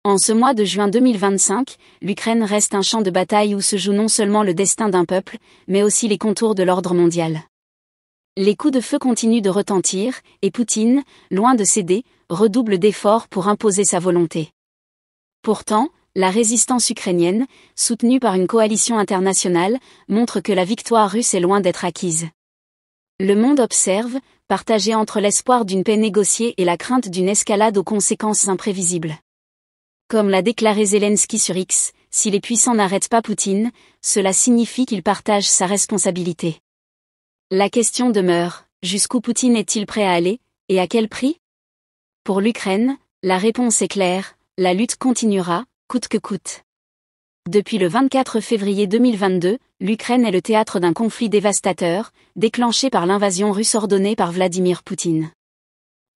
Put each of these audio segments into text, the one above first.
En ce mois de juin 2025, l'Ukraine reste un champ de bataille où se joue non seulement le destin d'un peuple, mais aussi les contours de l'ordre mondial. Les coups de feu continuent de retentir, et Poutine, loin de céder, redouble d'efforts pour imposer sa volonté. Pourtant, la résistance ukrainienne, soutenue par une coalition internationale, montre que la victoire russe est loin d'être acquise. Le monde observe, partagé entre l'espoir d'une paix négociée et la crainte d'une escalade aux conséquences imprévisibles. Comme l'a déclaré Zelensky sur X, si les puissants n'arrêtent pas Poutine, cela signifie qu'ils partagent sa responsabilité. La question demeure, jusqu'où Poutine est-il prêt à aller, et à quel prix? Pour l'Ukraine, la réponse est claire, la lutte continuera, coûte que coûte. Depuis le 24 février 2022, l'Ukraine est le théâtre d'un conflit dévastateur, déclenché par l'invasion russe ordonnée par Vladimir Poutine.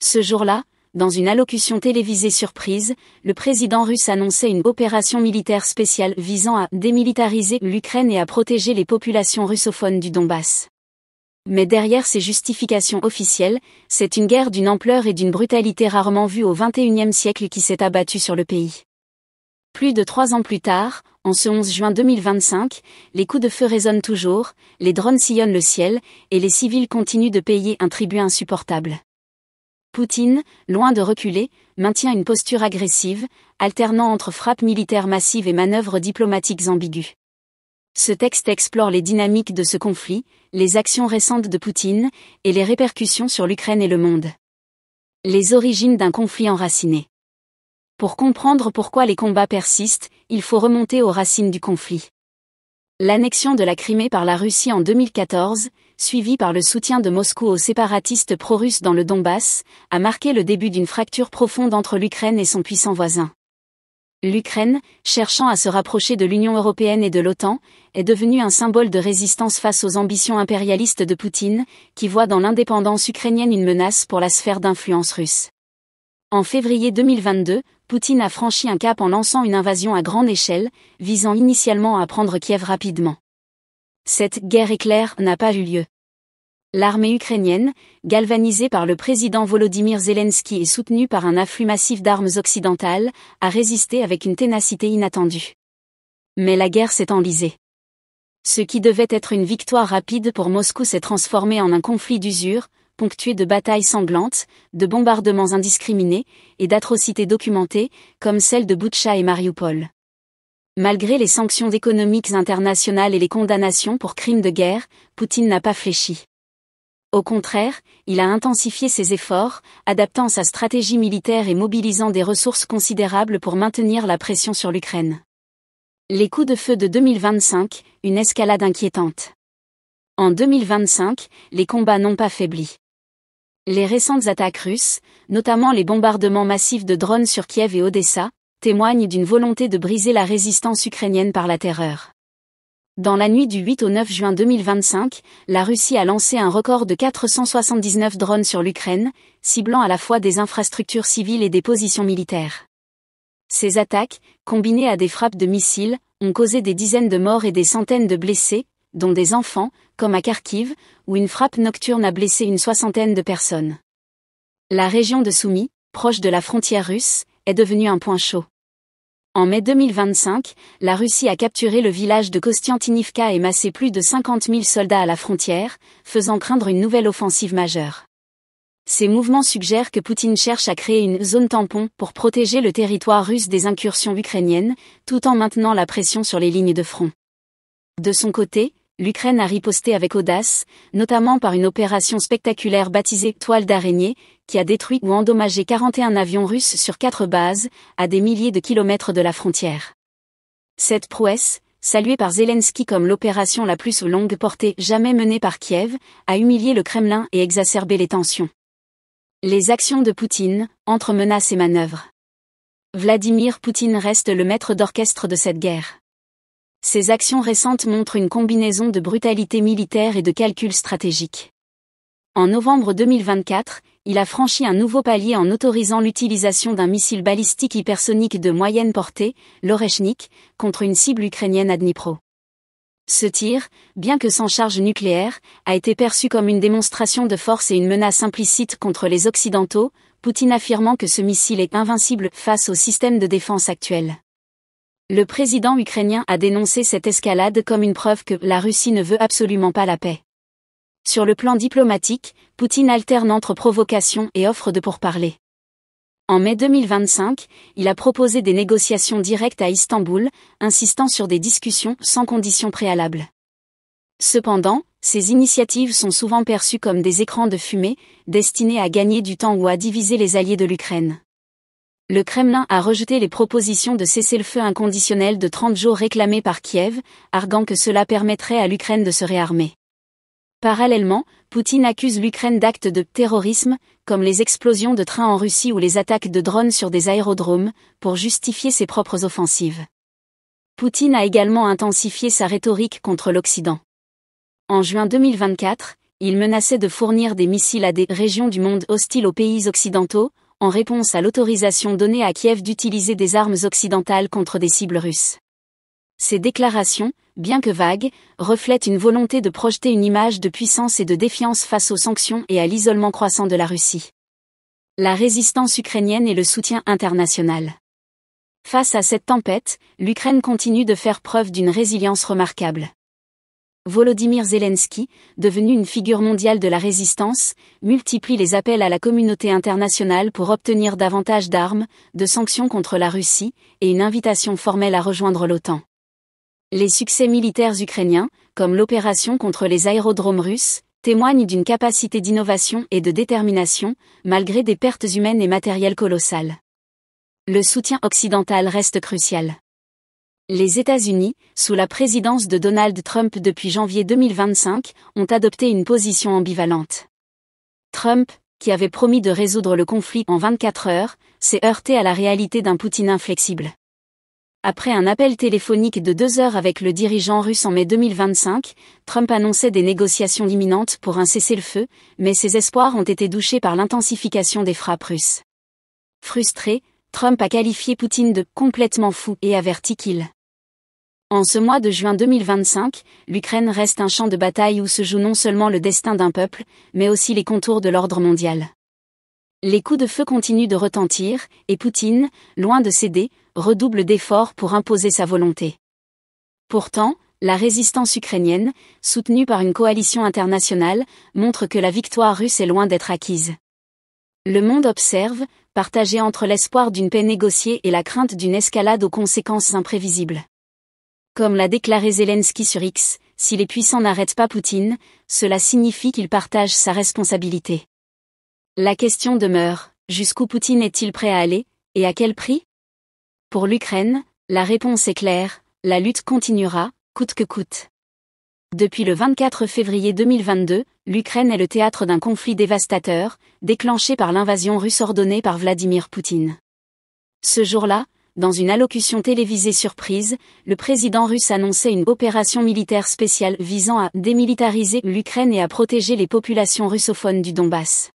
Ce jour-là, dans une allocution télévisée surprise, le président russe annonçait une opération militaire spéciale visant à démilitariser l'Ukraine et à protéger les populations russophones du Donbass. Mais derrière ces justifications officielles, c'est une guerre d'une ampleur et d'une brutalité rarement vue au XXIe siècle qui s'est abattue sur le pays. Plus de 3 ans plus tard, en ce 11 juin 2025, les coups de feu résonnent toujours, les drones sillonnent le ciel, et les civils continuent de payer un tribut insupportable. Poutine, loin de reculer, maintient une posture agressive, alternant entre frappes militaires massives et manœuvres diplomatiques ambiguës. Ce texte explore les dynamiques de ce conflit, les actions récentes de Poutine, et les répercussions sur l'Ukraine et le monde. Les origines d'un conflit enraciné. Pour comprendre pourquoi les combats persistent, il faut remonter aux racines du conflit. L'annexion de la Crimée par la Russie en 2014, suivie par le soutien de Moscou aux séparatistes pro-russes dans le Donbass, a marqué le début d'une fracture profonde entre l'Ukraine et son puissant voisin. L'Ukraine, cherchant à se rapprocher de l'Union européenne et de l'OTAN, est devenue un symbole de résistance face aux ambitions impérialistes de Poutine, qui voit dans l'indépendance ukrainienne une menace pour la sphère d'influence russe. En février 2022, Poutine a franchi un cap en lançant une invasion à grande échelle, visant initialement à prendre Kiev rapidement. Cette guerre éclair n'a pas eu lieu. L'armée ukrainienne, galvanisée par le président Volodymyr Zelensky et soutenue par un afflux massif d'armes occidentales, a résisté avec une ténacité inattendue. Mais la guerre s'est enlisée. Ce qui devait être une victoire rapide pour Moscou s'est transformé en un conflit d'usure, ponctué de batailles sanglantes, de bombardements indiscriminés, et d'atrocités documentées, comme celles de Boutcha et Mariupol. Malgré les sanctions économiques internationales et les condamnations pour crimes de guerre, Poutine n'a pas fléchi. Au contraire, il a intensifié ses efforts, adaptant sa stratégie militaire et mobilisant des ressources considérables pour maintenir la pression sur l'Ukraine. Les coups de feu de 2025, une escalade inquiétante. En 2025, les combats n'ont pas faibli. Les récentes attaques russes, notamment les bombardements massifs de drones sur Kiev et Odessa, témoignent d'une volonté de briser la résistance ukrainienne par la terreur. Dans la nuit du 8 au 9 juin 2025, la Russie a lancé un record de 479 drones sur l'Ukraine, ciblant à la fois des infrastructures civiles et des positions militaires. Ces attaques, combinées à des frappes de missiles, ont causé des dizaines de morts et des centaines de blessés, dont des enfants, comme à Kharkiv, où une frappe nocturne a blessé une 60aine de personnes. La région de Soumy, proche de la frontière russe, est devenue un point chaud. En mai 2025, la Russie a capturé le village de Kostiantynivka et massé plus de 50 000 soldats à la frontière, faisant craindre une nouvelle offensive majeure. Ces mouvements suggèrent que Poutine cherche à créer une zone tampon pour protéger le territoire russe des incursions ukrainiennes, tout en maintenant la pression sur les lignes de front. De son côté, l'Ukraine a riposté avec audace, notamment par une opération spectaculaire baptisée Toile d'araignée, qui a détruit ou endommagé 41 avions russes sur 4 bases, à des milliers de kilomètres de la frontière. Cette prouesse, saluée par Zelensky comme l'opération la plus longue portée jamais menée par Kiev, a humilié le Kremlin et exacerbé les tensions. Les actions de Poutine, entre menaces et manœuvres. Vladimir Poutine reste le maître d'orchestre de cette guerre. Ses actions récentes montrent une combinaison de brutalité militaire et de calcul stratégique. En novembre 2024, il a franchi un nouveau palier en autorisant l'utilisation d'un missile balistique hypersonique de moyenne portée, l'Oreshnik, contre une cible ukrainienne à Dnipro. Ce tir, bien que sans charge nucléaire, a été perçu comme une démonstration de force et une menace implicite contre les Occidentaux, Poutine affirmant que ce missile est invincible face au système de défense actuel. Le président ukrainien a dénoncé cette escalade comme une preuve que la Russie ne veut absolument pas la paix. Sur le plan diplomatique, Poutine alterne entre provocation et offre de pourparlers. En mai 2025, il a proposé des négociations directes à Istanbul, insistant sur des discussions sans conditions préalables. Cependant, ces initiatives sont souvent perçues comme des écrans de fumée, destinés à gagner du temps ou à diviser les alliés de l'Ukraine. Le Kremlin a rejeté les propositions de cessez-le-feu inconditionnel de 30 jours réclamées par Kiev, arguant que cela permettrait à l'Ukraine de se réarmer. Parallèlement, Poutine accuse l'Ukraine d'actes de terrorisme, comme les explosions de trains en Russie ou les attaques de drones sur des aérodromes, pour justifier ses propres offensives. Poutine a également intensifié sa rhétorique contre l'Occident. En juin 2024, il menaçait de fournir des missiles à des régions du monde hostiles aux pays occidentaux, en réponse à l'autorisation donnée à Kiev d'utiliser des armes occidentales contre des cibles russes. Ces déclarations, bien que vagues, reflètent une volonté de projeter une image de puissance et de défiance face aux sanctions et à l'isolement croissant de la Russie. La résistance ukrainienne et le soutien international. Face à cette tempête, l'Ukraine continue de faire preuve d'une résilience remarquable. Volodymyr Zelensky, devenu une figure mondiale de la résistance, multiplie les appels à la communauté internationale pour obtenir davantage d'armes, de sanctions contre la Russie, et une invitation formelle à rejoindre l'OTAN. Les succès militaires ukrainiens, comme l'opération contre les aérodromes russes, témoignent d'une capacité d'innovation et de détermination, malgré des pertes humaines et matérielles colossales. Le soutien occidental reste crucial. Les États-Unis, sous la présidence de Donald Trump depuis janvier 2025, ont adopté une position ambivalente. Trump, qui avait promis de résoudre le conflit en 24 heures, s'est heurté à la réalité d'un Poutine inflexible. Après un appel téléphonique de 2 heures avec le dirigeant russe en mai 2025, Trump annonçait des négociations imminentes pour un cessez-le-feu, mais ses espoirs ont été douchés par l'intensification des frappes russes. Frustré, Trump a qualifié Poutine de « complètement fou » et averti qu'il. En ce mois de juin 2025, l'Ukraine reste un champ de bataille où se joue non seulement le destin d'un peuple, mais aussi les contours de l'ordre mondial. Les coups de feu continuent de retentir, et Poutine, loin de céder, redouble d'efforts pour imposer sa volonté. Pourtant, la résistance ukrainienne, soutenue par une coalition internationale, montre que la victoire russe est loin d'être acquise. Le monde observe, partagé entre l'espoir d'une paix négociée et la crainte d'une escalade aux conséquences imprévisibles. Comme l'a déclaré Zelensky sur X, si les puissants n'arrêtent pas Poutine, cela signifie qu'ils partagent sa responsabilité. La question demeure, jusqu'où Poutine est-il prêt à aller, et à quel prix ? Pour l'Ukraine, la réponse est claire, la lutte continuera, coûte que coûte. Depuis le 24 février 2022, l'Ukraine est le théâtre d'un conflit dévastateur, déclenché par l'invasion russe ordonnée par Vladimir Poutine. Ce jour-là, dans une allocution télévisée surprise, le président russe annonçait une opération militaire spéciale visant à démilitariser l'Ukraine et à protéger les populations russophones du Donbass.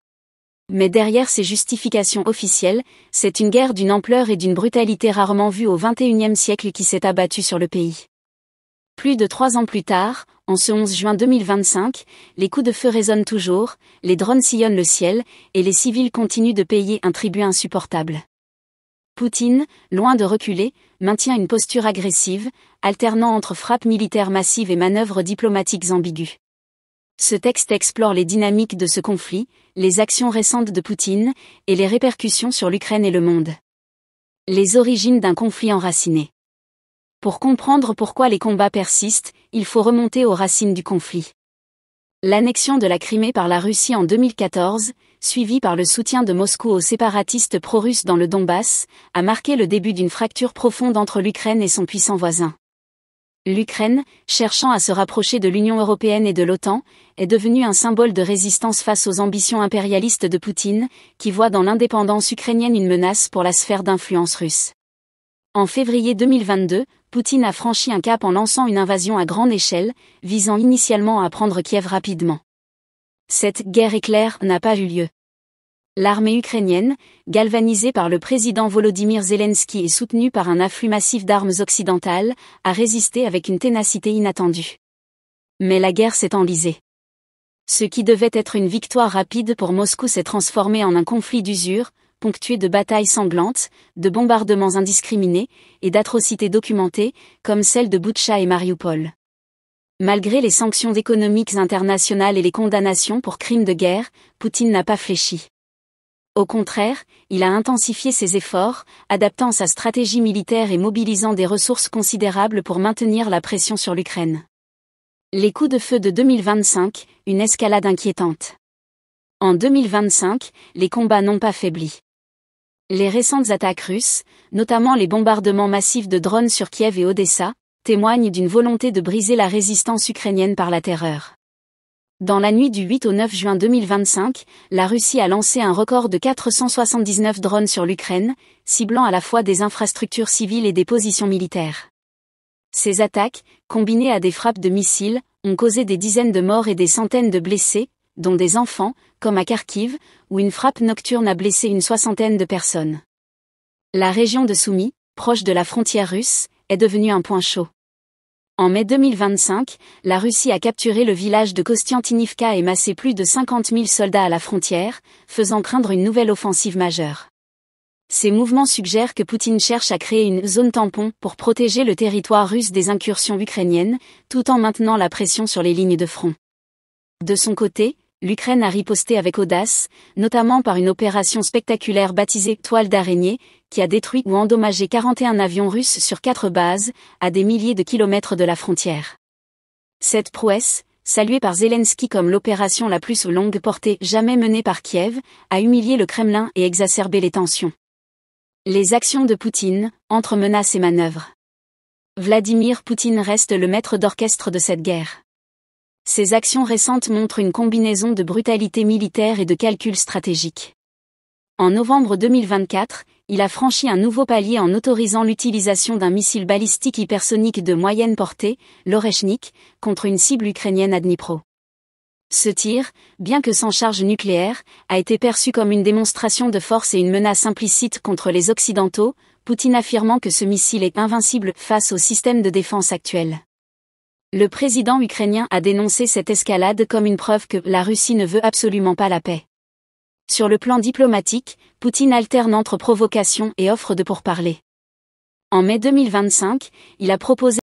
Mais derrière ces justifications officielles, c'est une guerre d'une ampleur et d'une brutalité rarement vue au XXIe siècle qui s'est abattue sur le pays. Plus de 3 ans plus tard, en ce 11 juin 2025, les coups de feu résonnent toujours, les drones sillonnent le ciel, et les civils continuent de payer un tribut insupportable. Poutine, loin de reculer, maintient une posture agressive, alternant entre frappes militaires massives et manœuvres diplomatiques ambiguës. Ce texte explore les dynamiques de ce conflit, les actions récentes de Poutine, et les répercussions sur l'Ukraine et le monde. Les origines d'un conflit enraciné. Pour comprendre pourquoi les combats persistent, il faut remonter aux racines du conflit. L'annexion de la Crimée par la Russie en 2014, suivie par le soutien de Moscou aux séparatistes pro-russes dans le Donbass, a marqué le début d'une fracture profonde entre l'Ukraine et son puissant voisin. L'Ukraine, cherchant à se rapprocher de l'Union européenne et de l'OTAN, est devenue un symbole de résistance face aux ambitions impérialistes de Poutine, qui voit dans l'indépendance ukrainienne une menace pour la sphère d'influence russe. En février 2022, Poutine a franchi un cap en lançant une invasion à grande échelle, visant initialement à prendre Kiev rapidement. Cette guerre éclair n'a pas eu lieu. L'armée ukrainienne, galvanisée par le président Volodymyr Zelensky et soutenue par un afflux massif d'armes occidentales, a résisté avec une ténacité inattendue. Mais la guerre s'est enlisée. Ce qui devait être une victoire rapide pour Moscou s'est transformé en un conflit d'usure, ponctué de batailles sanglantes, de bombardements indiscriminés, et d'atrocités documentées, comme celles de Boutcha et Mariupol. Malgré les sanctions économiques internationales et les condamnations pour crimes de guerre, Poutine n'a pas fléchi. Au contraire, il a intensifié ses efforts, adaptant sa stratégie militaire et mobilisant des ressources considérables pour maintenir la pression sur l'Ukraine. Les coups de feu de 2025, une escalade inquiétante. En 2025, les combats n'ont pas faibli. Les récentes attaques russes, notamment les bombardements massifs de drones sur Kiev et Odessa, témoignent d'une volonté de briser la résistance ukrainienne par la terreur. Dans la nuit du 8 au 9 juin 2025, la Russie a lancé un record de 479 drones sur l'Ukraine, ciblant à la fois des infrastructures civiles et des positions militaires. Ces attaques, combinées à des frappes de missiles, ont causé des dizaines de morts et des centaines de blessés, dont des enfants, comme à Kharkiv, où une frappe nocturne a blessé une soixantaine de personnes. La région de Soumy, proche de la frontière russe, est devenue un point chaud. En mai 2025, la Russie a capturé le village de Kostiantynivka et massé plus de 50 000 soldats à la frontière, faisant craindre une nouvelle offensive majeure. Ces mouvements suggèrent que Poutine cherche à créer une zone tampon pour protéger le territoire russe des incursions ukrainiennes, tout en maintenant la pression sur les lignes de front. De son côté, l'Ukraine a riposté avec audace, notamment par une opération spectaculaire baptisée « Toile d'araignée », qui a détruit ou endommagé 41 avions russes sur 4 bases, à des milliers de kilomètres de la frontière. Cette prouesse, saluée par Zelensky comme l'opération la plus longue portée jamais menée par Kiev, a humilié le Kremlin et exacerbé les tensions. Les actions de Poutine, entre menaces et manœuvres. Vladimir Poutine reste le maître d'orchestre de cette guerre. Ses actions récentes montrent une combinaison de brutalité militaire et de calcul stratégique. En novembre 2024, il a franchi un nouveau palier en autorisant l'utilisation d'un missile balistique hypersonique de moyenne portée, l'Oreshnik, contre une cible ukrainienne à Dnipro. Ce tir, bien que sans charge nucléaire, a été perçu comme une démonstration de force et une menace implicite contre les Occidentaux, Poutine affirmant que ce missile est invincible face au système de défense actuel. Le président ukrainien a dénoncé cette escalade comme une preuve que la Russie ne veut absolument pas la paix. Sur le plan diplomatique, Poutine alterne entre provocation et offre de pourparlers. En mai 2025, il a proposé